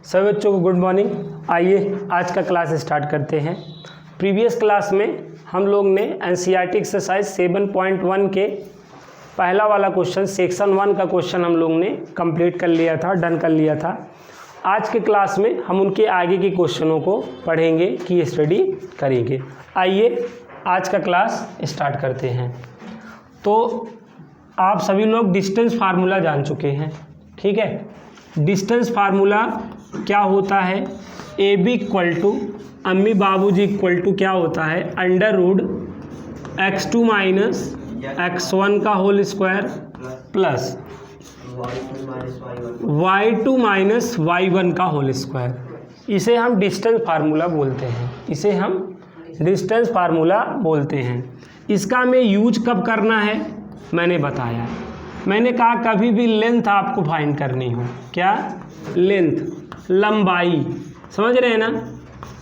सभी बच्चों को गुड मॉर्निंग। आइए आज का क्लास स्टार्ट करते हैं। प्रीवियस क्लास में हम लोग ने एनसीईआरटी एक्सरसाइज 7.1 के पहला वाला क्वेश्चन सेक्शन 1 का क्वेश्चन हम लोग ने कंप्लीट कर लिया था, डन कर लिया था। आज के क्लास में हम उनके आगे के क्वेश्चनों को पढ़ेंगे कि स्टडी करेंगे। आइए आज का क्लास स्टार्ट करते हैं। तो आप सभी लोग डिस्टेंस फार्मूला जान चुके हैं, ठीक है। डिस्टेंस फार्मूला क्या होता है? ए बी इक्वल टू अम्मी बाबूजी इक्वल टू क्या होता है? Under root x2 minus x1 का whole square plus y2 minus y1 का होल स्क्वायर। इसे हम डिस्टेंस फार्मूला बोलते हैं, इसे हम डिस्टेंस फार्मूला बोलते हैं। इसका हमें यूज कब करना है मैंने बताया। मैंने कहा कभी भी लेंथ आपको फाइंड करनी हो, क्या लेंथ, लंबाई, समझ रहे हैं ना।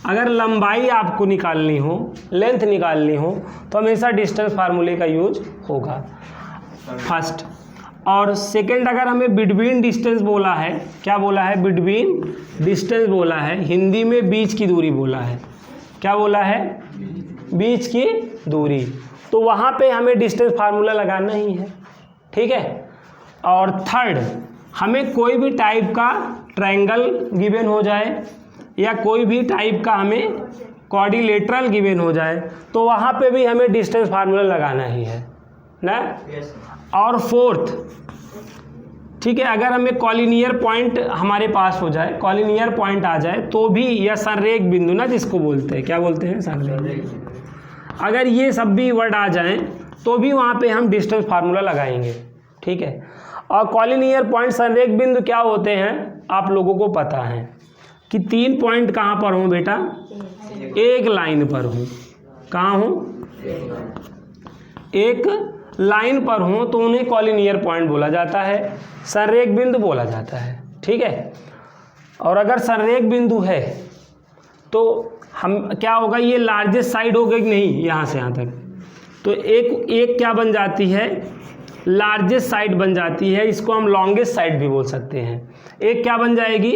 अगर लंबाई आपको निकालनी हो, लेंथ निकालनी हो तो हमेशा डिस्टेंस फार्मूले का यूज होगा फर्स्ट। और सेकंड, अगर हमें बिटवीन डिस्टेंस बोला है, क्या बोला है? बिटवीन डिस्टेंस बोला है, हिंदी में बीच की दूरी बोला है। क्या बोला है? बीच की दूरी। तो वहाँ पे हमें डिस्टेंस फार्मूला लगाना ही है, ठीक है। और थर्ड, हमें कोई भी टाइप का ट्रायंगल गिवन हो जाए या कोई भी टाइप का हमें क्वाड्रिलेटरल गिवन हो जाए तो वहाँ पे भी हमें डिस्टेंस फार्मूला लगाना ही है ना। और फोर्थ, ठीक है, अगर हमें कॉलिनियर पॉइंट हमारे पास हो जाए, कॉलिनियर पॉइंट आ जाए तो भी, या संरेख बिंदु ना जिसको बोलते हैं, क्या बोलते हैं? संरेख। अगर ये सब भी वर्ड आ जाएं तो भी वहाँ पे हम डिस्टेंस फार्मूला लगाएंगे, ठीक है। और कॉलिनियर पॉइंट, संरेख बिंदु क्या होते हैं आप लोगों को पता है कि 3 पॉइंट कहाँ पर हों बेटा? एक लाइन पर हों। कहाँ हों? एक लाइन पर हों तो उन्हें कॉलिनियर पॉइंट बोला जाता है, संरेख बिंदु बोला जाता है, ठीक है। और अगर संरेख बिंदु है तो हम क्या होगा, ये लार्जेस्ट साइड होगा कि नहीं, यहाँ से यहाँ तक, तो एक क्या बन जाती है? लार्जेस्ट साइड बन जाती है। इसको हम लॉन्गेस्ट साइड भी बोल सकते हैं। एक क्या बन जाएगी?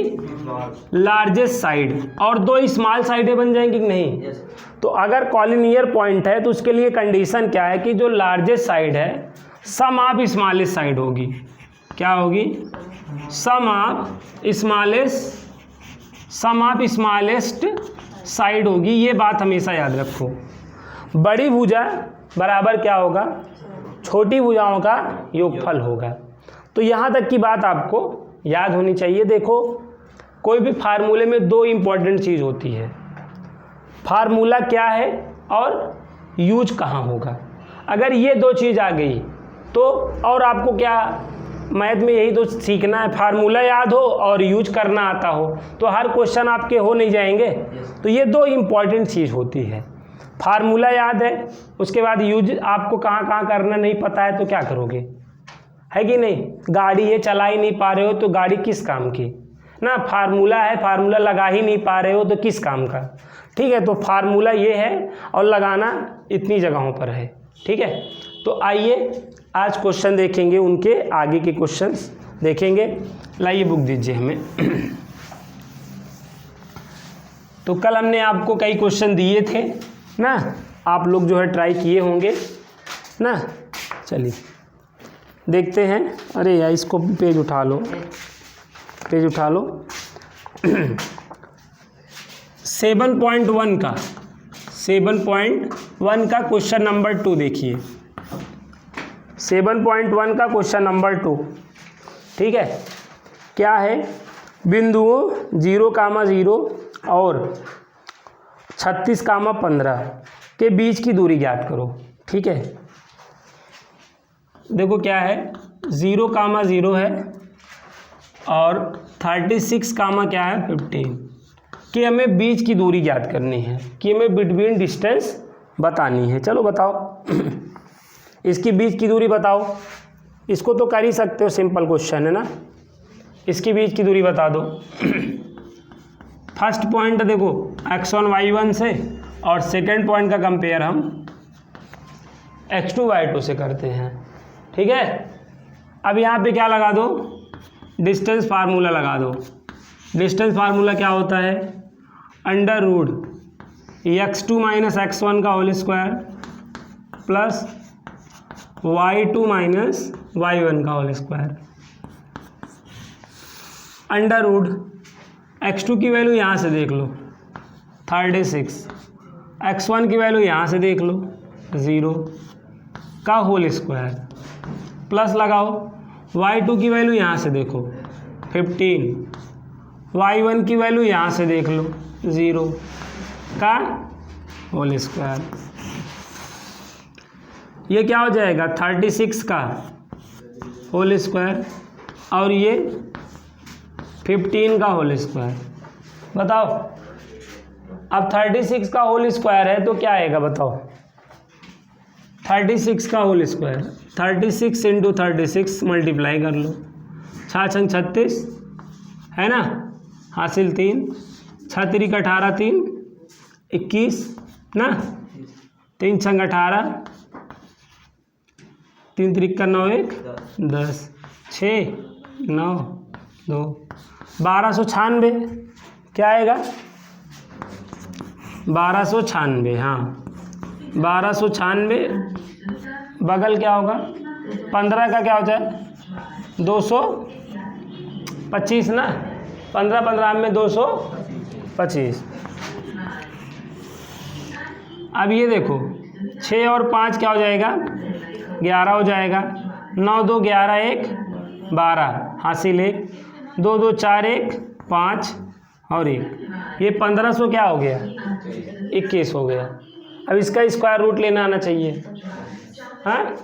Largest side. और 2 स्मॉल साइडें बन जाएंगी कि नहीं? तो अगर कॉलिनियर पॉइंट है तो उसके लिए कंडीशन क्या है कि जो लार्जेस्ट साइड है सम ऑफ स्मॉलेस्ट साइड होगी। क्या होगी? सम ऑफ स्मॉलेस्ट साइड होगी। ये बात हमेशा याद रखो। बड़ी भुजा बराबर क्या होगा? छोटी भुजाओं का योगफल होगा। तो यहाँ तक की बात आपको याद होनी चाहिए। देखो, कोई भी फार्मूले में 2 इम्पॉर्टेंट चीज़ होती है, फार्मूला क्या है और यूज कहाँ होगा। अगर ये 2 चीज़ आ गई तो और आपको क्या मैथ में यही तो सीखना है, फार्मूला याद हो और यूज करना आता हो तो हर क्वेश्चन आपके हो नहीं जाएंगे। तो ये 2 इम्पॉर्टेंट चीज़ होती है। फार्मूला याद है, उसके बाद यूज आपको कहाँ कहाँ करना नहीं पता है तो क्या करोगे, है कि नहीं। गाड़ी है, चला ही नहीं पा रहे हो तो गाड़ी किस काम की ना। फार्मूला है, फार्मूला लगा ही नहीं पा रहे हो तो किस काम का, ठीक है। तो फार्मूला ये है और लगाना इतनी जगहों पर है, ठीक है। तो आइए आज क्वेश्चन देखेंगे, उनके आगे के क्वेश्चंस देखेंगे। लाइए बुक दीजिए हमें। तो कल हमने आपको कई क्वेश्चन दिए थे ना, आप लोग जो है ट्राई किए होंगे ना। चलिए देखते हैं। अरे यार, इसको पेज उठा लो, पेज उठा लो। 7.1 का क्वेश्चन नंबर 2 देखिए। 7.1 का क्वेश्चन नंबर 2, ठीक है। क्या है? बिंदुओं 0,0 और 36,15 के बीच की दूरी ज्ञात करो, ठीक है। देखो क्या है, 0,0 है और 36, क्या है 15 कि हमें बीच की दूरी ज्ञात करनी है, कि हमें बिटवीन डिस्टेंस बतानी है। चलो बताओ। इसकी बीच की दूरी बताओ। इसको तो कर ही सकते हो, सिंपल क्वेश्चन है ना। इसकी बीच की दूरी बता दो। फर्स्ट पॉइंट देखो x1 y1 से, और सेकंड पॉइंट का कंपेयर हम x2 y2 से करते हैं, ठीक है। अब यहाँ पे क्या लगा दो? डिस्टेंस फार्मूला लगा दो। डिस्टेंस फार्मूला क्या होता है, under root x2 minus x1 का whole square plus y2 minus y1 का whole square. Under root x2 की वैल्यू यहाँ से देख लो 36, x1 की वैल्यू यहाँ से देख लो 0 का होल स्क्वायर प्लस लगाओ y2 की वैल्यू यहाँ से देखो 15, y1 की वैल्यू यहाँ से देख लो 0 का होल स्क्वायर। ये क्या हो जाएगा 36 का होल स्क्वायर और ये 15 का होल स्क्वायर। बताओ अब 36 का होल स्क्वायर है तो क्या आएगा बताओ, 36 का होल स्क्वायर 36 इंटू 36 मल्टीप्लाई कर लो, 6 छंग 36 है ना, हासिल 3, 6 तिरिक 18, 3 21 ना, 3 छंग 18, 3 तिरिक 9 1 10, 6 9 2 1296 क्या आएगा 1296। हाँ 1296 बगल क्या होगा 15 का क्या होता है 225 ना, 15 15 में 225। अब ये देखो 6 और 5 क्या हो जाएगा 11 हो जाएगा, 9 2 11 1 12 हासिल 1, 2 2 4 1 5 और 1, ये 1500 क्या हो गया 21 हो गया। अब इसका स्क्वायर रूट लेना आना चाहिए। हाँ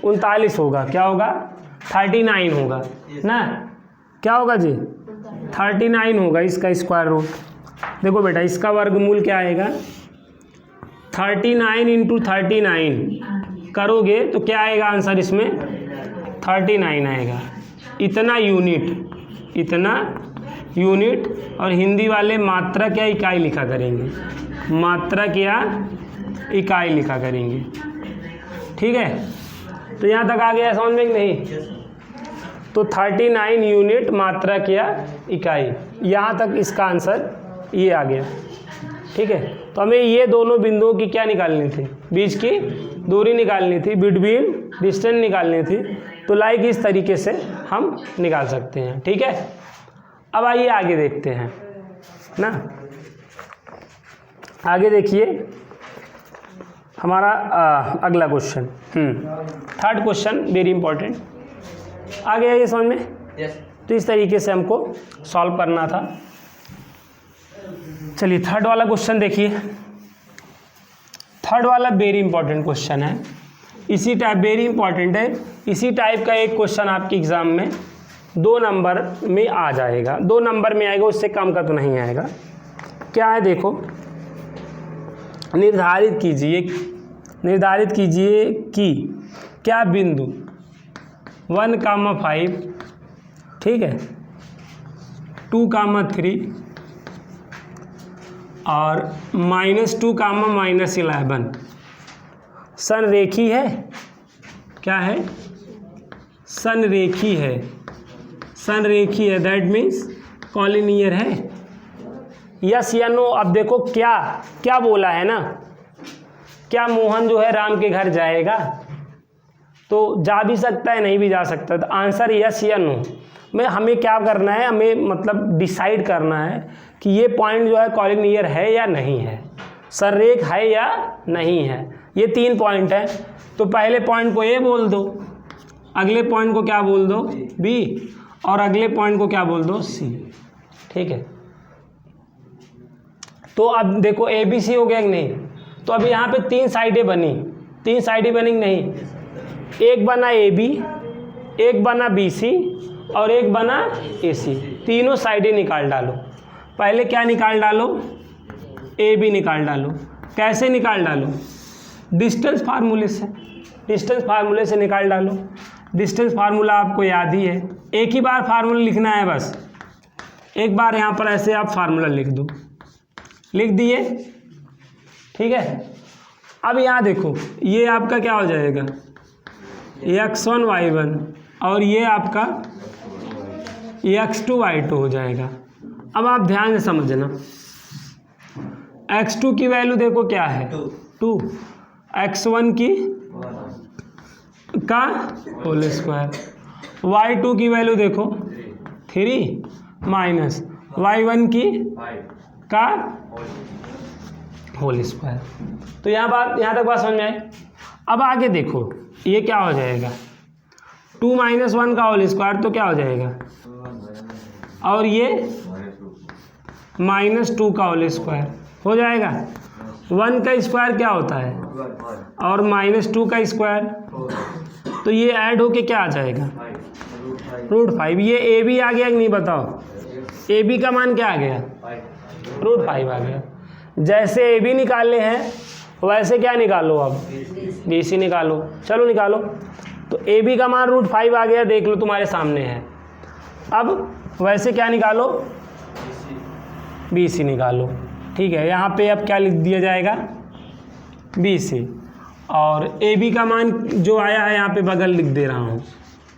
39 होगा, क्या होगा 39 होगा ना, क्या होगा जी 39 होगा इसका स्क्वायर रूट। देखो बेटा इसका वर्गमूल क्या आएगा 39 इंटू 39 करोगे तो क्या आएगा आंसर इसमें 39 आएगा। इतना यूनिट और हिंदी वाले मात्रक या इकाई लिखा करेंगे, मात्रक या इकाई लिखा करेंगे। ठीक है तो यहाँ तक आ गया समझ में कि नहीं, तो 39 यूनिट मात्रक या इकाई, यहाँ तक इसका आंसर ये आ गया। ठीक है तो हमें ये दोनों बिंदुओं की क्या निकालनी थी, बीच की दूरी निकालनी थी, बिटवीन डिस्टेंस निकालनी थी। तो लाइक इस तरीके से हम निकाल सकते हैं। ठीक है अब आइए आगे देखते हैं ना, आगे देखिए हमारा अगला question, third question very important. आगे आइए समझ में। तो इस तरीके से हमको सॉल्व करना था। चलिए थर्ड वाला क्वेश्चन देखिए। थर्ड वाला वेरी इंपॉर्टेंट क्वेश्चन है, इसी टाइप वेरी इंपॉर्टेंट है, इसी टाइप का एक क्वेश्चन आपके एग्जाम में 2 नंबर में आ जाएगा, 2 नंबर में आएगा, उससे कम का तो नहीं आएगा। क्या है देखो, निर्धारित कीजिए कि क्या बिंदु 1,5 ठीक है 2,3 और -2, -11 संरेखी है। क्या है संरेखी है, संरेखी है दैट मीन्स कॉलिनियर है। यस या नो। अब देखो क्या क्या बोला है ना, क्या मोहन जो है राम के घर जाएगा, तो जा भी सकता है नहीं भी जा सकता। तो आंसर यस या नो में हमें क्या करना है, हमें मतलब डिसाइड करना है कि ये पॉइंट जो है कॉलिनियर है या नहीं है, संरेख है या नहीं है। ये 3 पॉइंट है, तो पहले पॉइंट को ए बोल दो, अगले पॉइंट को क्या बोल दो बी, और अगले पॉइंट को क्या बोल दो सी। ठीक है तो अब देखो ए बी सी हो गया कि नहीं। तो अभी यहाँ पे 3 साइडें बनी, 3 साइडें बनी नहीं, एक बना ए बी, एक बना बी सी और एक बना ए सी। तीनों साइडें निकाल डालो। पहले क्या निकाल डालो, ए बी निकाल डालो। कैसे निकाल डालो, डिस्टेंस फार्मूले से, डिस्टेंस फार्मूले से निकाल डालो। डिस्टेंस फार्मूला आपको याद ही है, एक ही बार फार्मूला लिखना है बस, एक बार यहाँ पर ऐसे आप फार्मूला लिख दो, लिख दिए। ठीक है अब यहाँ देखो ये आपका क्या हो जाएगा x1 y1 और ये आपका x2 y2 हो जाएगा। अब आप ध्यान से समझना, x2 की वैल्यू देखो क्या है 2, x1 की का होल स्क्वायर, y2 की वैल्यू देखो 3 माइनस y1 की का होल स्क्वायर। तो यहाँ तक बात समझ में आई। अब आगे देखो ये क्या हो जाएगा, 2 माइनस 1 का होल स्क्वायर तो क्या हो जाएगा, और ये -2 का होल स्क्वायर हो जाएगा। 1 का स्क्वायर क्या होता है, और -2 का स्क्वायर, तो ये ऐड होके क्या आ जाएगा, √5। ये ए बी आ गया कि नहीं बताओ, ए बी का मान क्या आ गया, √5 आ गया। जैसे ए बी निकाले हैं वैसे क्या निकालो, अब बी सी निकालो। चलो निकालो। तो ए बी का मान √5 आ गया, देख लो तुम्हारे सामने है। अब वैसे क्या निकालो, बी सी निकालो। ठीक है, यहाँ पे अब क्या लिख दिया जाएगा, बी सी, और ए बी का मान जो आया है यहाँ पे बगल लिख दे रहा हूँ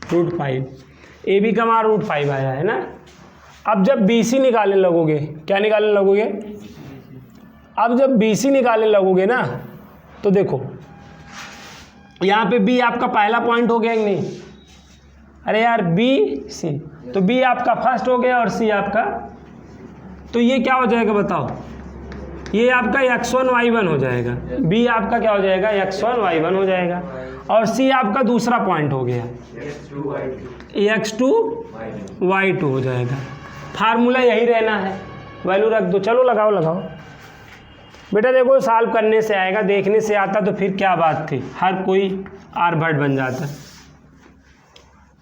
√5। ए बी का मान √5 आया है ना। अब जब बी सी निकालने लगोगे, क्या निकालने लगोगे, अब जब बी सी निकालने लगोगे ना, तो देखो यहाँ पे बी आपका पहला पॉइंट हो गया कि नहीं, अरे यार बी सी, तो बी आपका फर्स्ट हो गया और सी आपका, तो ये क्या हो जाएगा बताओ, ये आपका x1 y1 हो जाएगा। बी आपका क्या हो जाएगा, x1 y1 हो जाएगा, और सी आपका दूसरा पॉइंट हो गया x2 y2 हो जाएगा। फार्मूला यही रहना है, वैल्यू रख दो। चलो लगाओ बेटा। देखो सॉल्व करने से आएगा, देखने से आता तो फिर क्या बात थी, हर कोई आर्यभट्ट बन जाता।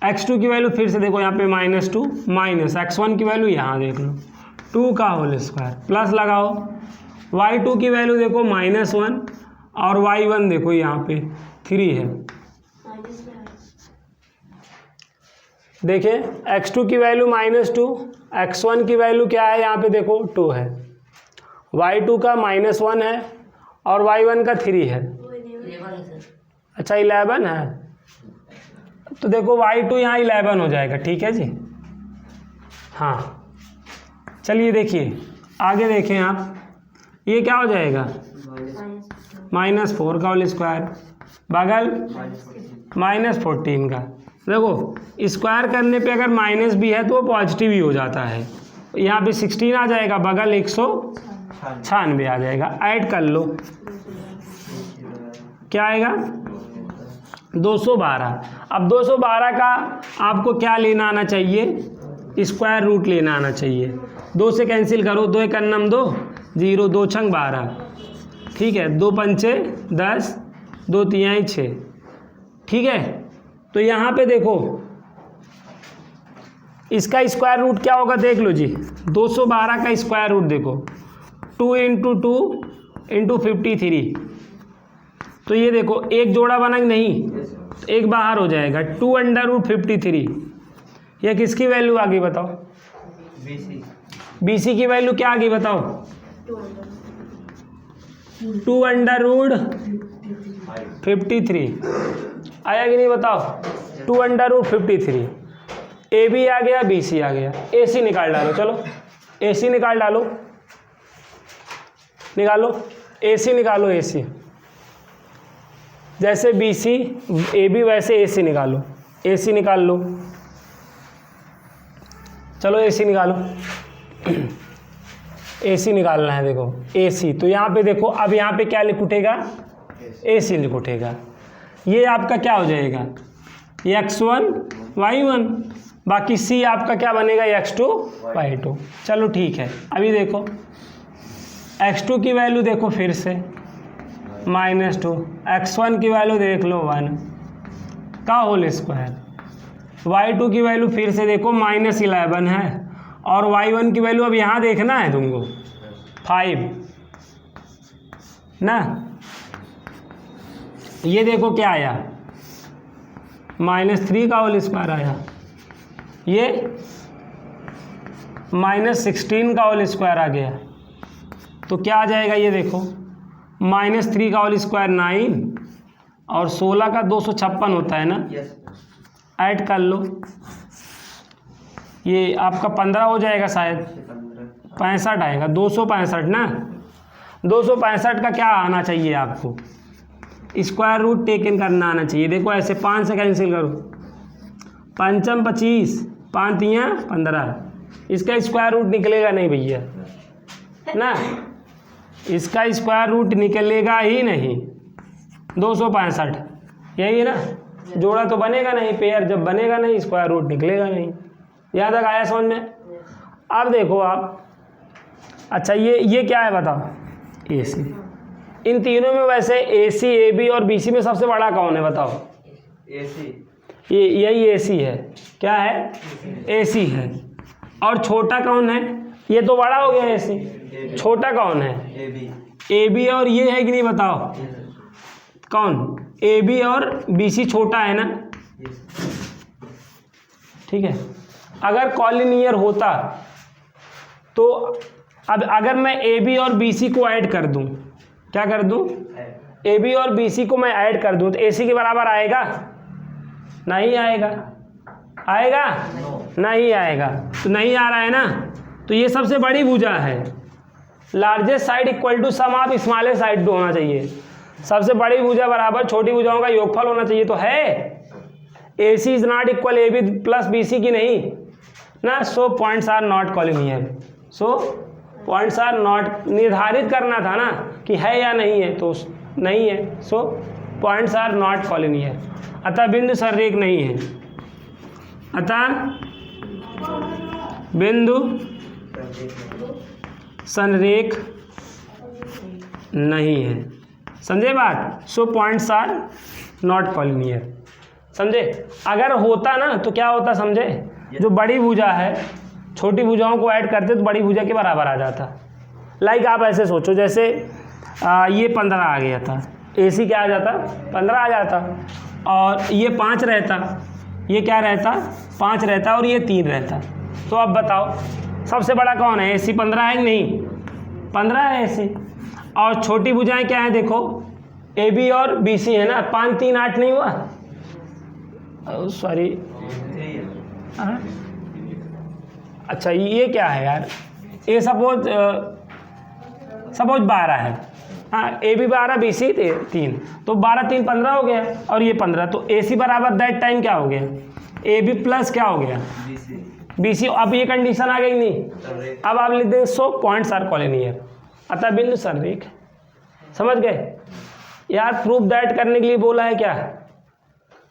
x2 की वैल्यू फिर से देखो यहाँ पे -2 माइनस x1 की वैल्यू यहाँ देख लो 2 का होल स्क्वायर, प्लस लगाओ y2 की वैल्यू देखो -1 और y1 देखो यहाँ पे 3 है। देखिए x2 की वैल्यू -2, x1 की वैल्यू क्या है यहाँ पे देखो 2 है, y2 का -1 है और y1 का 3 है। अच्छा 11 है, तो देखो y2 यहाँ 11 हो जाएगा। ठीक है जी, हाँ। चलिए देखिए आगे देखें आप, ये क्या हो जाएगा, -4 का होल स्क्वायर, बगल -14 का। देखो स्क्वायर करने पे अगर माइनस भी है तो वो पॉजिटिव ही हो जाता है। यहाँ पे 16 आ जाएगा, बगल 196 आ जाएगा। ऐड कर लो, क्या आएगा 212। अब 212 का आपको क्या लेना आना चाहिए, स्क्वायर रूट लेना आना चाहिए। 2 से कैंसिल करो, 2 1 2 0, 2 6 12, ठीक है, 2 5 10, 2 3 6, ठीक है। तो यहाँ पे देखो इसका स्क्वायर रूट क्या होगा, देख लो जी। 212 का स्क्वायर रूट देखो, 2 × 2 × 53। तो ये देखो एक जोड़ा बना कि नहीं, एक बाहर हो जाएगा, 2√53। ये किसकी वैल्यू आ गई बताओ, BC की वैल्यू क्या आ गई बताओ, 2√53 आया कि नहीं बताओ, 2√53। AB आ गया, BC आ गया, AC निकाल डालो। चलो AC निकाल डालो, निकालो AC निकालो, AC जैसे BC AB वैसे AC निकालो, AC निकाल लो। चलो AC निकालो, AC निकालना है। देखो AC, तो यहाँ पे देखो, अब यहाँ पे क्या लिख उठेगा, AC लिख उठेगा। ये आपका क्या हो जाएगा, x1 y1, बाकी C आपका क्या बनेगा, x2 y2। चलो ठीक है, अभी देखो x2 की वैल्यू देखो फिर से -2, x1 की वैल्यू देख लो 1 का होल स्क्वायर, y2 की वैल्यू फिर से देखो -11 है, और y1 की वैल्यू अब यहाँ देखना है तुमको 5 ना। ये देखो क्या आया, -3 का होल स्क्वायर आया, ये -16 का होल स्क्वायर आ गया। तो क्या आ जाएगा, ये देखो -3 का होल स्क्वायर 9 और 16 का 256 होता है ना। ऐड कर लो, ये आपका 15 हो जाएगा शायद, 65 आएगा, 265 ना। 265 का क्या आना चाहिए आपको, स्क्वायर रूट टेकन करना आना चाहिए। देखो ऐसे 5 से कैंसिल करो, 5 25, 5 3 15, इसका स्क्वायर रूट निकलेगा नहीं भैया ना, इसका स्क्वायर रूट निकलेगा ही नहीं। 265 यही है ना, जोड़ा तो बनेगा नहीं, पेयर जब बनेगा नहीं स्क्वायर रूट निकलेगा नहीं। यहाँ तक आया समझ में। अब देखो आप, अच्छा ये क्या है बताओ, AC। इन तीनों में वैसे AC, AB और BC में सबसे बड़ा कौन है बताओ? AC। यही AC है, क्या है? AC है। और छोटा कौन है? ये तो बड़ा हो गया AC, छोटा कौन है? AB और ये है कि नहीं बताओ, कौन? AB और BC छोटा है ना, ठीक है। अगर कॉलिनियर होता तो अब अगर मैं AB और BC को ऐड कर दूं, क्या कर दूं? AB और BC को मैं ऐड कर दूं तो AC के बराबर आएगा? नहीं आएगा। आएगा? नहीं आएगा। तो नहीं आ रहा है ना, तो ये सबसे बड़ी भुजा है। Largest side equal to sum of smallest side होना चाहिए। सबसे बड़ी भुजा बराबर छोटी भुजाओं का योगफल होना चाहिए, तो है। AC is not equal AB plus BC की नहीं ना, so points are not collinear. So points are not, निर्धारित करना था ना कि है या नहीं है, तो नहीं है, सो पॉइंट्स आर नॉट कॉलिनियर। अतः बिंदु संरेख नहीं है, अतः बिंदु संरेख नहीं है। समझे बात? सो पॉइंट्स आर नॉट कॉलिनियर। समझे? अगर होता ना तो क्या होता समझे, जो बड़ी भुजा है छोटी भुजाओं को ऐड करते तो बड़ी भुजा के बराबर आ जाता। लाइक आप ऐसे सोचो, जैसे ये 15 आ गया था, AC क्या आ जाता? 15 आ जाता, और ये 5 रहता, ये क्या रहता? 5 रहता, और ये 3 रहता। तो अब बताओ सबसे बड़ा कौन है? AC 15 है कि नहीं? 15 है AC। और छोटी भुजाएं क्या है देखो, AB और BC है ना। 5 3 8 नहीं हुआ, सॉरी, अच्छा ये क्या है यार, ये सपोज 12 है, हाँ, AB 12 BC 3, तो 12 3 15 हो गया, और ये 15, तो AC बराबर दैट टाइम क्या हो गया? AB प्लस क्या हो गया? BC। अब ये कंडीशन आ गई नहीं, अब आप लिख देंगे सो पॉइंट्स आर कॉलिनियर, अतः बिंदु संरेख। समझ गए यार? प्रूफ दैट करने के लिए बोला है क्या?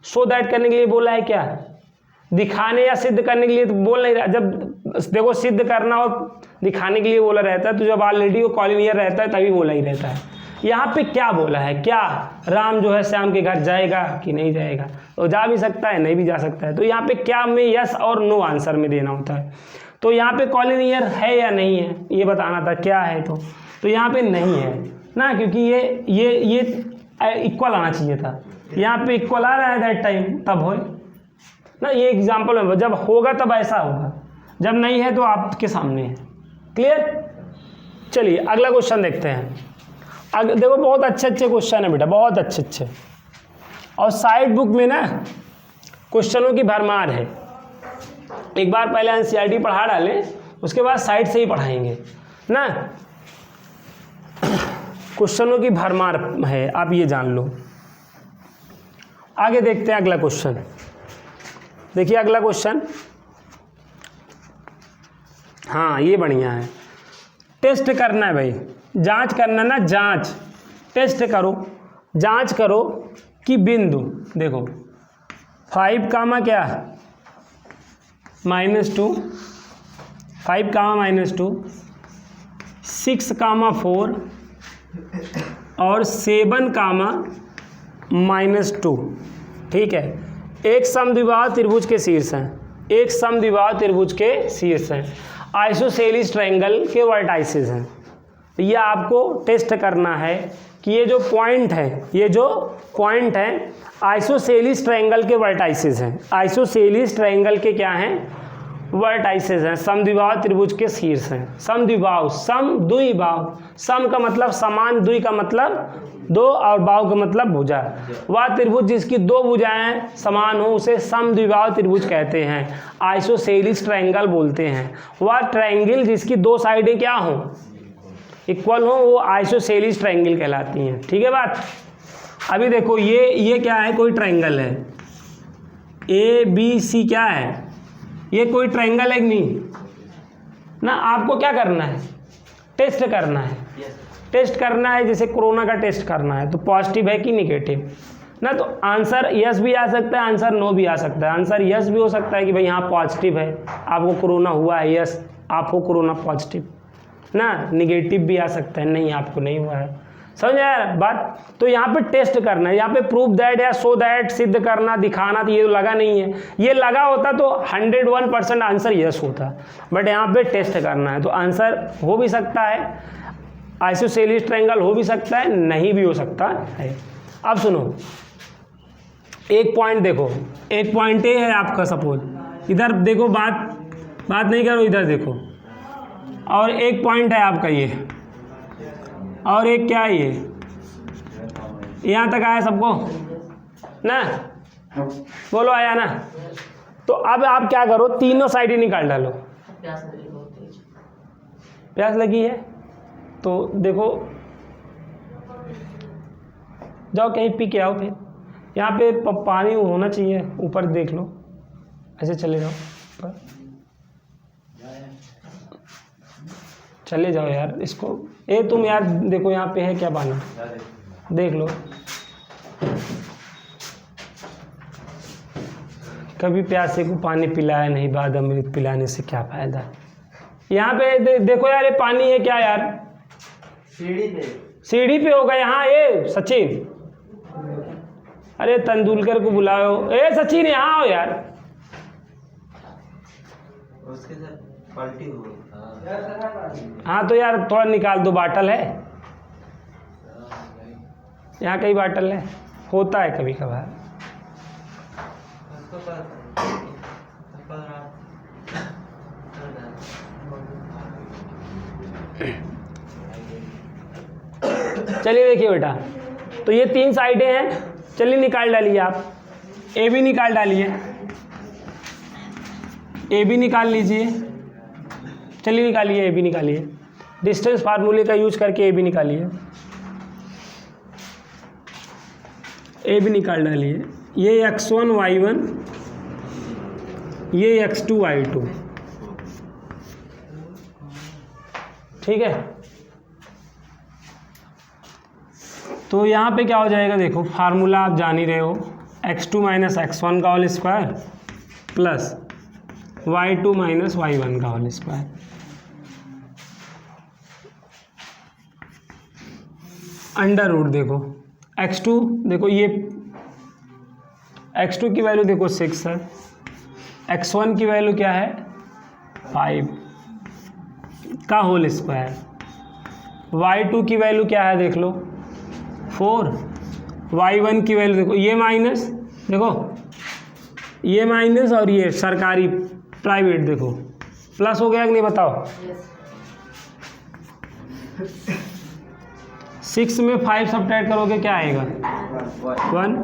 शो दैट करने के लिए बोला है क्या? दिखाने या सिद्ध करने के लिए तो बोल नहीं रहा। जब देखो सिद्ध करना और दिखाने के लिए बोला रहता है, तो जब ऑलरेडी वो कॉलिनियर रहता है तभी बोला ही रहता है। यहाँ पे क्या बोला है, क्या राम जो है श्याम के घर जाएगा कि नहीं जाएगा? तो जा भी सकता है, नहीं भी जा सकता है। तो यहाँ पे क्या में यस और नो आंसर में देना होता है। तो यहाँ पे कॉलिनियर है या नहीं है ये बताना था, क्या है। तो यहाँ पे नहीं है ना, क्योंकि ये इक्वल आना चाहिए था। यहाँ पे इक्वल आ रहा है दैट टाइम, तब हो ना। ये एग्जाम्पल में जब होगा तब ऐसा होगा, जब नहीं है तो आपके सामने है। क्लियर? चलिए अगला क्वेश्चन देखते हैं। देखो बहुत अच्छे क्वेश्चन है बेटा, बहुत अच्छे। और साइड बुक में ना क्वेश्चनों की भरमार है। एक बार पहले NCERT पढ़ा डालें, उसके बाद साइड से ही पढ़ाएंगे ना। क्वेश्चनों की भरमार है, आप ये जान लो। आगे देखते हैं अगला क्वेश्चन। देखिए अगला क्वेश्चन, हाँ ये बढ़िया है। टेस्ट करना है भाई, जांच करना ना, जांच, टेस्ट करो, जांच करो कि बिंदु, देखो 5 कामा क्या -2, 5 कामा -2, 6 कामा 4 और 7 कामा -2। ठीक है, एक समद्विबाहु त्रिभुज के शीर्ष हैं, एक समद्विबाहु त्रिभुज के शीर्ष हैं, आइसोसेलिस ट्रायंगल के वर्टाइसेस हैं। ये आपको टेस्ट करना है कि ये जो पॉइंट है आइसोसेलिस ट्रायंगल के वर्टाइसेस हैं। आइसोसेलिस ट्रायंगल के क्या हैं? वर्टाइसेस हैं, समद्विबाहु त्रिभुज के शीर्ष हैं। समद्विबाहु, सम द्विबाहु, सम का मतलब समान, द्वि का मतलब दो और बाहु का मतलब भुजा। वह त्रिभुज जिसकी दो भुजाएं समान हो उसे समद्विबाहु त्रिभुज कहते हैं, आइसोसेलिस ट्रायंगल बोलते हैं। वह ट्रायंगल जिसकी दो साइडें क्या हो, इक्वल हो, वो आइसोसेलिस ट्रायंगल कहलाती हैं। ठीक है बात। अभी देखो ये क्या है, कोई ट्रायंगल है, ए बी सी क्या है, ये कोई ट्रायंगल है कि नहीं ना। आपको क्या करना है, टेस्ट करना है, टेस्ट करना है, जैसे कोरोना का टेस्ट करना है, तो पॉजिटिव है कि निगेटिव ना। तो आंसर यस भी आ सकता है, आंसर नो भी आ सकता है। आंसर यस भी हो सकता है कि भाई हाँ पॉजिटिव है, आपको कोरोना हुआ है, यस आपको कोरोना पॉजिटिव ना। निगेटिव भी आ सकता है, नहीं आपको नहीं हुआ है। समझ आया बात। तो यहाँ पे टेस्ट करना है, यहाँ पे प्रूफ दैट या सो दैट, सिद्ध करना, दिखाना, तो ये तो लगा नहीं है। ये लगा होता तो 101% आंसर यस होता, बट यहाँ पे टेस्ट करना है। तो आंसर हो भी सकता है, आइसोसेलिस ट्रायंगल हो भी सकता है, नहीं भी हो सकता है। अब सुनो, एक पॉइंट देखो, एक पॉइंट ए है आपका, सपोज इधर देखो, बात नहीं करो, इधर देखो, और एक पॉइंट है आपका ये, और एक क्या है ये, यहाँ तक आया सबको ना, बोलो आया ना। तो अब आप क्या करो, तीनों साइड ही निकाल डालो। प्यास लगी है तो देखो, जाओ कहीं पी के आओ, फिर यहाँ पे पानी होना चाहिए, ऊपर देख लो, ऐसे चले जाओ ऊपर, चले जाओ यार। इसको तुम यार देखो यहाँ पे है क्या पानी, देख लो। कभी प्यासे को पानी पिलाया नहीं, बाद अमृत पिलाने से क्या फायदा। यहाँ पे देखो यार, ये पानी है क्या यार, सीढ़ी पे होगा यहाँ। ये सचिन, अरे तेंदुलकर को बुलाओ, सचिन यहाँ आओ यार। उसके साथ पलटी हो, हाँ तो यार थोड़ा निकाल दो, बाटल है यहाँ, कई बाटल है, होता है कभी कभार। चलिए देखिए बेटा, तो ये तीन साइडें हैं, चलिए निकाल डालिए आप। ए भी निकाल डालिए, ए भी निकाल लीजिए, चलिए निकालिए, ए भी निकालिए, डिस्टेंस फार्मूले का यूज करके ए भी निकालिए, ए भी निकाल डालिए। ये x1 y1, ये x2 y2, ठीक है। तो यहाँ पे क्या हो जाएगा, देखो फार्मूला आप जान ही रहे हो, x2 माइनस x1 का whole square plus y2 minus y1 का होल स्क्वायर। अंडर रूट देखो, x2 देखो, ये x2 की वैल्यू देखो 6 है, x1 की वैल्यू क्या है 5 का होल स्क्वायर, y2 की वैल्यू क्या है देख लो 4, y1 की वैल्यू देखो, ये माइनस, देखो ये माइनस और ये सरकारी प्राइवेट देखो प्लस हो गया कि नहीं बताओ। 6 में 5 सब्ट्रैक्ट करोगे क्या आएगा 1,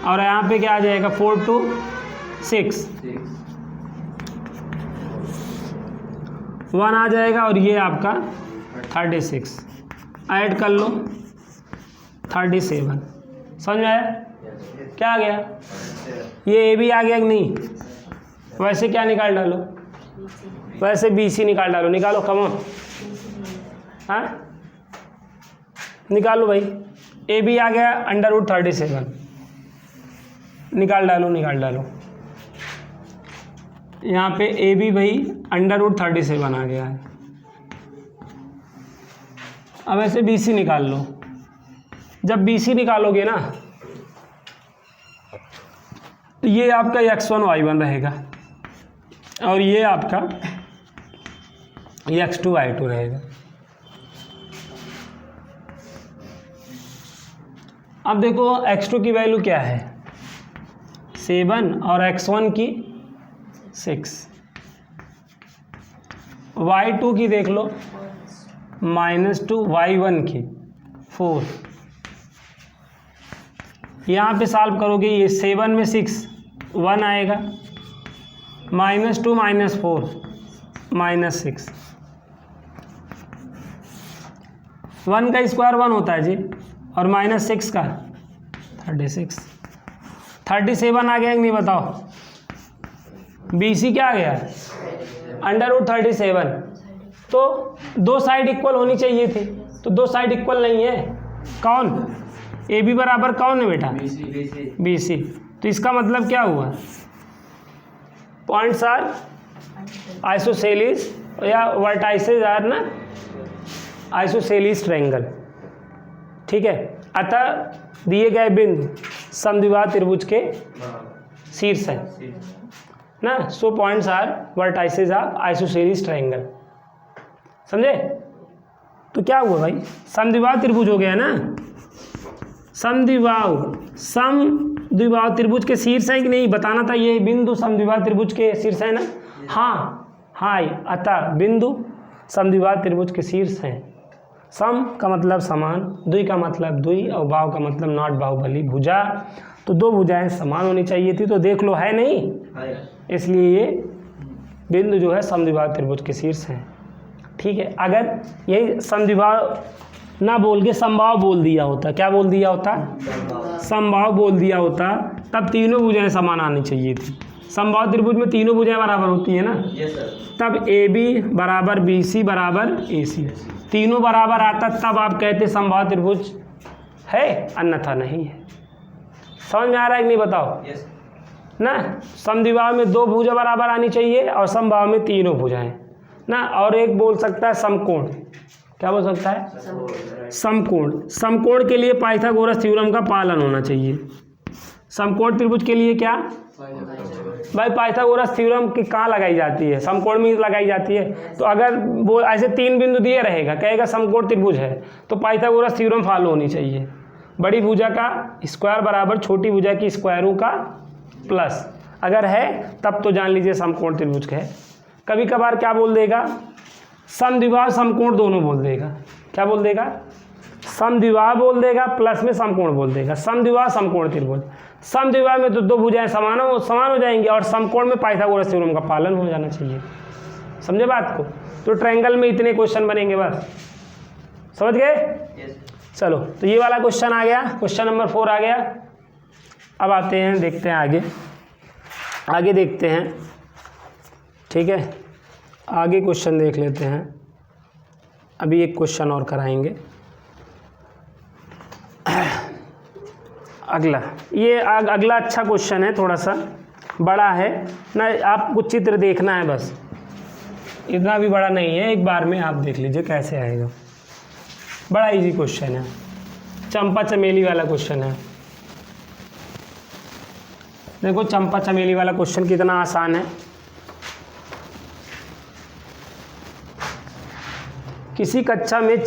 और यहाँ पे क्या आ जाएगा 4 to 6 1 आ जाएगा, और ये आपका 36 ऐड कर लो 37। समझ में आया क्या आ गया, ये ए भी आ गया कि नहीं। वैसे क्या निकाल डालो, वैसे BC निकाल डालो, निकालो कमो, हाँ निकालो भाई, ए भी आ गया अंडर रूट 37, निकाल डालो। यहाँ पे ए भी भाई अंडर रूट 37 आ गया है। अब ऐसे BC निकाल लो, जब BC निकालोगे ना तो ये आपका x1 y1 रहेगा, और ये आपका x2 y2 रहेगा। अब देखो x2 की वैल्यू क्या है 7 और x1 की 6, y2 की देख लो, -2 y1 की 4। यहाँ पे सॉल्व करोगे, ये 7 में 6 1 आएगा, -2 -4 -6। 1 का स्क्वायर 1 होता है जी, और -6 का 36। 37 आ गया कि नहीं बताओ? BC क्या आ गया? √37। तो दो साइड इक्वल होनी चाहिए थी, तो दो साइड इक्वल नहीं है। कौन? AB बराबर कौन है बेटा? BC। तो इसका मतलब क्या हुआ? पॉइंट्स आर आइसोसेलिस या वर्टाइसेस आर ना आइसोसेलिस ट्रायंगल। ठीक है। अतः दिए गए बिंदु समद्विबाहु त्रिभुज के शीर्ष है ना। So points are vertices of isosceles triangle. समझे? तो क्या हुआ भाई? समद्विबाहु त्रिभुज हो गया ना। समद्विबाहु त्रिभुज के शीर्ष है कि नहीं बताना था। ये बिंदु समद्विबाहु त्रिभुज के शीर्ष है ना। हाँ, अतः बिंदु समद्विबाहु त्रिभुज के शीर्ष है। सम का मतलब समान, द्वि का मतलब द्वि, और बाहु का मतलब नॉट बाहुबली भुजा। तो दो भुजाएं समान होनी चाहिए थी, तो देख लो है नहीं, इसलिए ये बिंदु जो है समद्विबाहु त्रिभुज के शीर्ष है। ठीक है। अगर यही समद्विबाहु ना बोल के समबाहु बोल दिया होता, क्या बोल दिया होता? समबाहु बोल दिया होता, तब तीनों भुजाएं समान आनी चाहिए थी। समबाहु त्रिभुज में तीनों भुजाएं बराबर होती है ना। तब AB बराबर BC बराबर AC, तीनों बराबर आता, तब आप कहते समबाहु त्रिभुज है, अन्यथा नहीं है। समझ में आ रहा है कि नहीं बताओ? ना समद्विबाहु में दो भुजा बराबर आनी चाहिए, और समबाहु में तीनों भुजाएं ना। और एक बोल सकता है समकोण। क्या बोल सकता है? समकोण। समकोण के लिए पाइथागोरस थ्योरम का पालन होना चाहिए। समकोण त्रिभुज के लिए क्या भाई? पाइथागोरस थ्योरम की कहाँ लगाई जाती है? समकोण में लगाई जाती है। तो अगर वो ऐसे तीन बिंदु दिए रहेगा, कहेगा समकोण त्रिभुज है, तो पाइथागोरस थ्योरम फॉलो होनी चाहिए। बड़ी भुजा का स्क्वायर बराबर छोटी भुजा की स्क्वायरों का प्लस, अगर है तब तो जान लीजिए समकोण त्रिभुज है। कभी कभार क्या बोल देगा? समद्विबाहु समकोण दोनों बोल देगा। क्या बोल देगा? समद्विबाहु बोल देगा, प्लस में समकोण बोल देगा। समद्विबाहु समकोण त्रिभुज। समद्विबाहु में तो दो भुजाएं समान हो जाएंगी, और समकोण में पाइथागोरस थ्योरम का पालन हो जाना चाहिए। समझे बात को? तो ट्रायंगल में इतने क्वेश्चन बनेंगे बस। समझ गए? चलो, तो ये वाला क्वेश्चन आ गया, क्वेश्चन नंबर 4 आ गया। अब आते हैं, देखते हैं आगे देखते हैं। ठीक है, आगे क्वेश्चन देख लेते हैं। अभी एक क्वेश्चन और कराएंगे। अगला, ये अगला अच्छा क्वेश्चन है, थोड़ा सा बड़ा है ना। आपको चित्र देखना है बस, इतना भी बड़ा नहीं है। एक बार में आप देख लीजिए कैसे आएगा। बड़ा इजी क्वेश्चन है, चंपा चमेली वाला क्वेश्चन है। देखो चंपा चमेली वाला क्वेश्चन कितना आसान है। किसी कक्षा में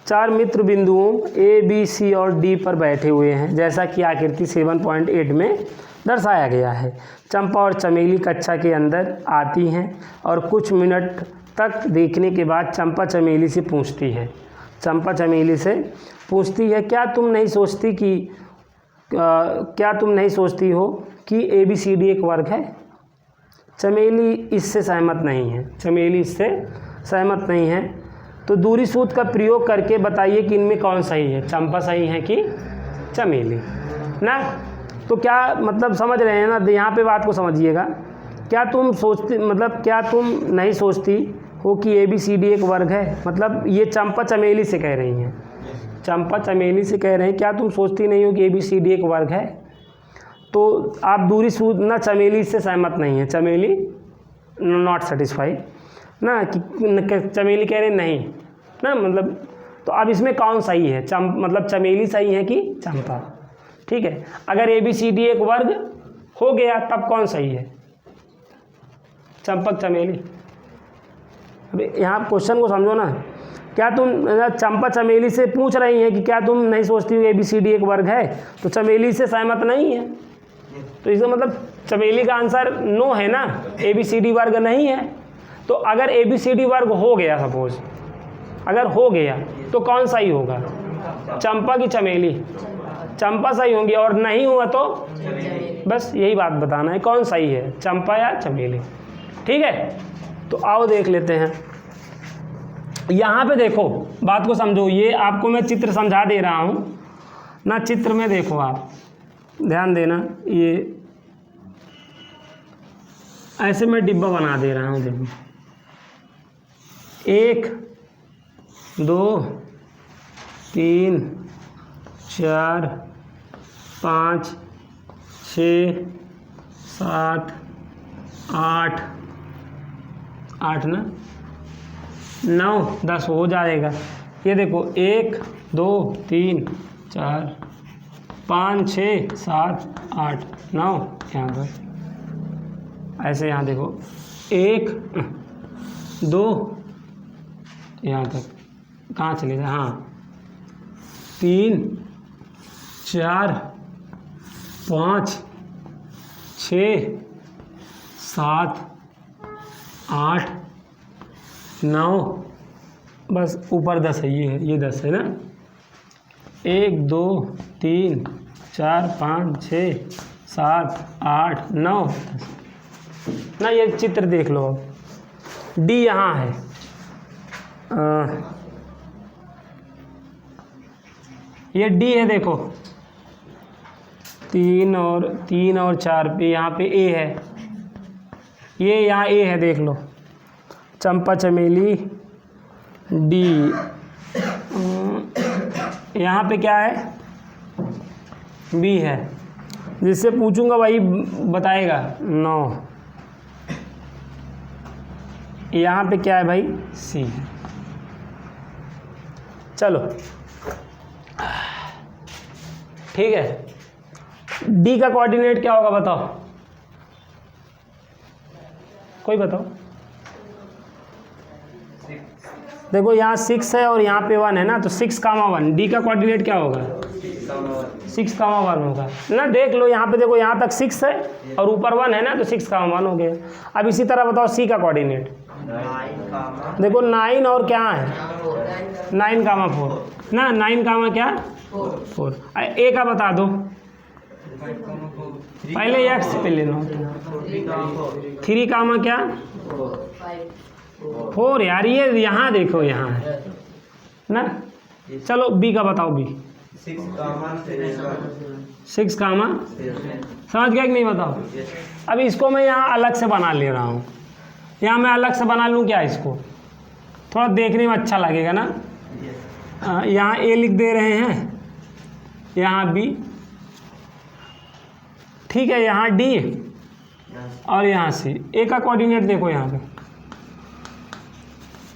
चार मित्र बिंदुओं A, B, C और D पर बैठे हुए हैं, जैसा कि आकृति 7.8 में दर्शाया गया है। चंपा और चमेली कक्षा के अंदर आती हैं और कुछ मिनट तक देखने के बाद चंपा चमेली से पूछती है, क्या तुम नहीं सोचती हो कि ABCD एक वर्ग है? चमेली इससे सहमत नहीं है। तो दूरी सूत्र का प्रयोग करके बताइए कि इनमें कौन सही है, चंपा सही है कि चमेली ना। तो क्या मतलब समझ रहे हैं ना? यहाँ पे बात को समझिएगा। क्या तुम नहीं सोचती हो कि ABCD एक वर्ग है? मतलब ये चंपा चमेली से कह रही हैं, क्या तुम सोचती नहीं हो कि ABCD एक वर्ग है? तो आप दूरी सूत्र ना, चमेली से सहमत नहीं है, चमेली नॉट सेटिस्फाइड ना, कि चमेली कह रहे नहीं ना। मतलब तो अब इसमें कौन सही है? मतलब चमेली सही है कि चंपा? ठीक है, अगर ABCD एक वर्ग हो गया तब कौन सही है? चंपक चमेली। अभी यहाँ क्वेश्चन को समझो ना। क्या तुम चंपा चमेली से पूछ रही हैं कि क्या तुम नहीं सोचती हो ABCD एक वर्ग है? तो चमेली से सहमत नहीं है, तो इसका मतलब चमेली का आंसर नो है ना, ABCD वर्ग नहीं है। तो अगर ABCD वर्ग हो गया, सपोज अगर हो गया तो कौन सा ही होगा, चंपा की चमेली, चंपा सही होंगी, और नहीं हुआ तो बस यही बात बताना है कौन सही है, चंपा या चमेली। ठीक है, तो आओ देख लेते हैं। यहाँ पे देखो, बात को समझो, ये आपको मैं चित्र समझा दे रहा हूँ ना, चित्र में देखो आप ध्यान देना, ये ऐसे मैं डिब्बा बना दे रहा हूँ, देखो 1 2 3 4 5 6 7 8 8 ना 9 10 हो जाएगा। ये देखो 1 2 3 4 5 6 7 8 9, यहाँ पर ऐसे, यहाँ देखो 1 2 यहाँ तक, कहाँ चले जाए, हाँ 3 4 5 6 7 8 9, बस ऊपर 10 है, ये 10 है ना, 1 2 3 4 5 6 7 8 9 10 ना। ये चित्र देख लो, अब डी यहाँ है, ये डी है, देखो 3 और 4 पे, यहाँ पे ए है, ये यहाँ ए है, देख लो चंपा चमेली डी। यहाँ पे क्या है, बी है, जिससे पूछूंगा वही बताएगा 9। यहाँ पे क्या है भाई, सी है। चलो ठीक है, डी का कोऑर्डिनेट क्या होगा बताओ, कोई बताओ। देखो यहाँ 6 है और यहाँ पे 1 है ना, तो 6, 1, डी का कोऑर्डिनेट क्या होगा, 6, 1 होगा ना। देख लो यहाँ पे, देखो यहाँ तक 6 है और ऊपर 1 है ना, तो 6, 1 हो गया। अब इसी तरह बताओ सी का कोऑर्डिनेट, देखो 9 और क्या है, 9, 4 ना, 9, क्या 4। ए का बता दो, पहले एक्स पे ले लो, 3, क्या 4 यार, ये यहाँ देखो यहाँ है ना। चलो बी का बताओ, बी 6, समझ गया कि नहीं बताओ। अब इसको मैं यहाँ अलग से बना ले रहा हूँ, यहाँ मैं अलग से बना लूँ क्या, इसको थोड़ा देखने में अच्छा लगेगा ना। यहाँ ए लिख दे रहे हैं, यहाँ बी, ठीक है, यहाँ डी और यहाँ सी। ए का कोऑर्डिनेट देखो यहाँ पे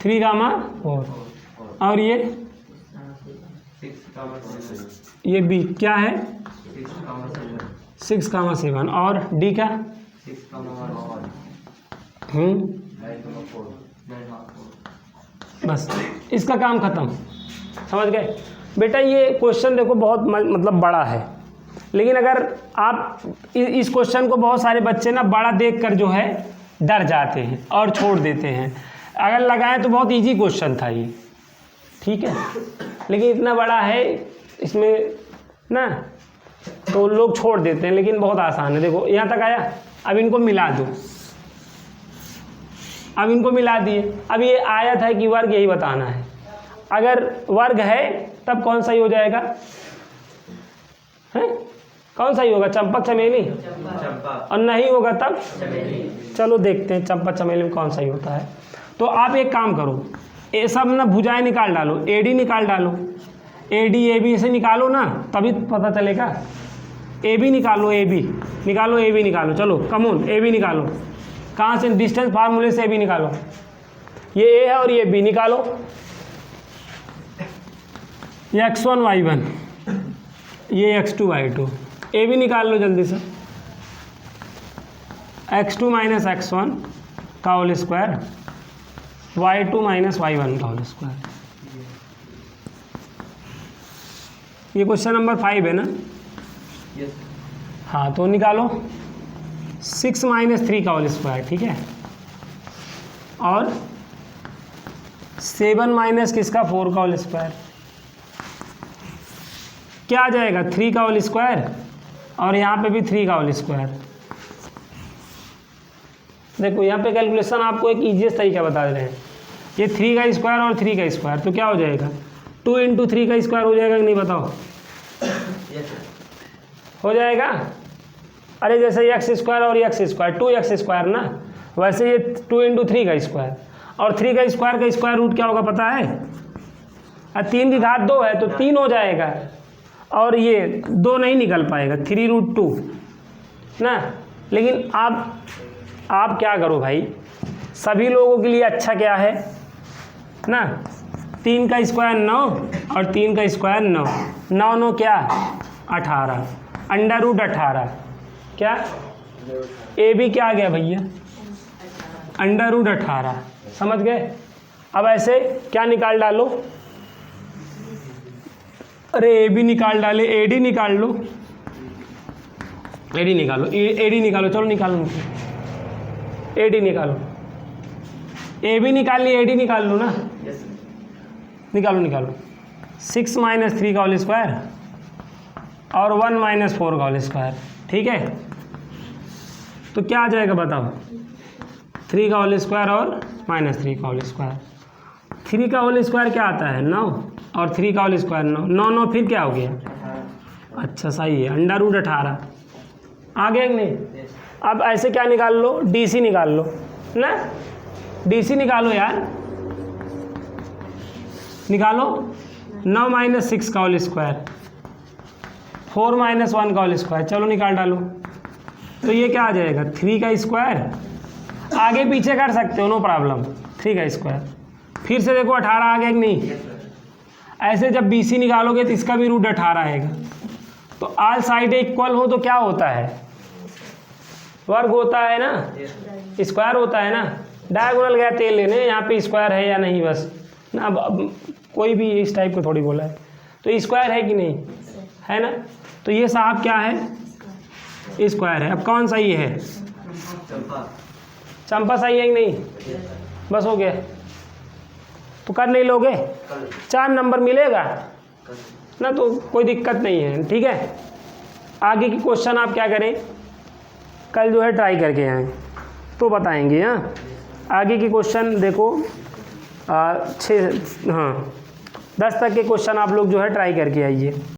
3, 4 और ये बी क्या है 6, 7 और डी का 4। बस इसका काम खत्म, समझ गए बेटा। ये क्वेश्चन देखो बहुत मतलब बड़ा है, लेकिन अगर आप इस क्वेश्चन को बहुत सारे बच्चे ना बड़ा देखकर जो है डर जाते हैं और छोड़ देते हैं। अगर लगाएं तो बहुत इजी क्वेश्चन था ये, ठीक है, लेकिन इतना बड़ा है इसमें ना, तो लोग छोड़ देते हैं, लेकिन बहुत आसान है। देखो यहाँ तक आया, अब इनको मिला दो, अब इनको मिला दिए। अब ये आयत है कि वर्ग, यही बताना है। अगर वर्ग है तब कौन सा ही हो जाएगा, है कौन सा ही होगा, चंपा चमेली, और नहीं होगा तब चलो देखते हैं चंपा चमेली में कौन सा ही होता है। तो आप एक काम करो, ये सब ना भुजाएं निकाल डालो, एडी निकाल डालो, एडी ए बी से निकालो ना, तभी पता चलेगा। ए बी निकालो, ए बी निकालो, ए बी निकालो, चलो कमोन ए बी निकालो। कहाँ से, डिस्टेंस फार्मूले से ए बी निकालो। ये ए है और ये बी निकालो, ये x1 y1, ये x2 y2, ए बी निकाल लो जल्दी से। x2 माइनस x1 का whole square, y2 minus y1 का होल स्क्वायर। ये क्वेश्चन नंबर 5 है ना। हाँ तो निकालो, 6 माइनस 3 का होल स्क्वायर, ठीक है, और 7 माइनस किसका 4 का होल स्क्वायर, क्या आ जाएगा 3 का होल स्क्वायर और यहाँ पे भी 3 का होल स्क्वायर। देखो यहाँ पे कैलकुलेशन आपको एक ईजीएस्ट तरीका बता रहे हैं, ये 3 का स्क्वायर और 3 का स्क्वायर, तो क्या हो जाएगा 2 इंटू 3 का स्क्वायर हो जाएगा कि नहीं, बताओ हो जाएगा। अरे जैसे एक्स स्क्वायर और एक्स स्क्वायर 2x स्क्वायर ना, वैसे ये 2 इंटू 3 का स्क्वायर, और 3 का स्क्वायर रूट क्या होगा पता है, 3 की घात 2 है तो 3 हो जाएगा, और ये 2 नहीं निकल पाएगा, 3√2 ना। लेकिन आप क्या करो भाई, सभी लोगों के लिए अच्छा क्या है ना, 3 का स्क्वायर 9 और 3 का स्क्वायर 9, 9 9 क्या 18, √18 क्या, ए भी क्या आ गया भैया √18, समझ गए। अब ऐसे क्या निकाल डालो, अरे ए भी निकाल डाले, ए डी निकाल लो, ए डी निकालो, ए डी निकालो, चलो निकालो, ए डी निकालो, ए भी निकाल ली, ए डी निकाल लो ना, निकालो निकालो, 6 माइनस 3 का होल स्क्वायर और 1 माइनस 4 का होल स्क्वायर, ठीक है। तो क्या आ जाएगा बताओ, 3 का होल स्क्वायर और माइनस 3 का होल स्क्वायर। 3 का होल स्क्वायर क्या आता है 9, और 3 का होल स्क्वायर 9, 9 9 फिर क्या हो गया, अच्छा सही है, √18 आ गया कि नहीं। अब ऐसे क्या निकाल लो, DC निकाल लो ना, DC निकालो यार, निकालो, 9 माइनस 6 का होल स्क्वायर, 4 माइनस 1 का होल स्क्वायर, चलो निकाल डालो। तो ये क्या आ जाएगा 3 का स्क्वायर, आगे पीछे कर सकते हो नो प्रॉब्लम, 3 का स्क्वायर, फिर से देखो 18 आ गया कि नहीं। ऐसे जब BC निकालोगे तो इसका भी √18 आएगा, तो आल साइड इक्वल हो तो क्या होता है, वर्ग होता है ना, स्क्वायर होता है ना। डायगोनल गया तेल लेने, यहाँ पे स्क्वायर है या नहीं बस ना, अब कोई भी इस टाइप को थोड़ी बोला है, तो स्क्वायर है कि नहीं है ना। तो ये साहब क्या है स्क्वायर है। अब कौन सही है, चंपा सही है कि नहीं, बस हो गया। तो कर नहीं लोगे, 4 नंबर मिलेगा ना, तो कोई दिक्कत नहीं है, ठीक है। आगे की क्वेश्चन आप क्या करें, कल जो है ट्राई करके आएँ तो बताएंगे। हाँ आगे की क्वेश्चन देखो 10 तक के क्वेश्चन आप लोग जो है ट्राई करके आइए।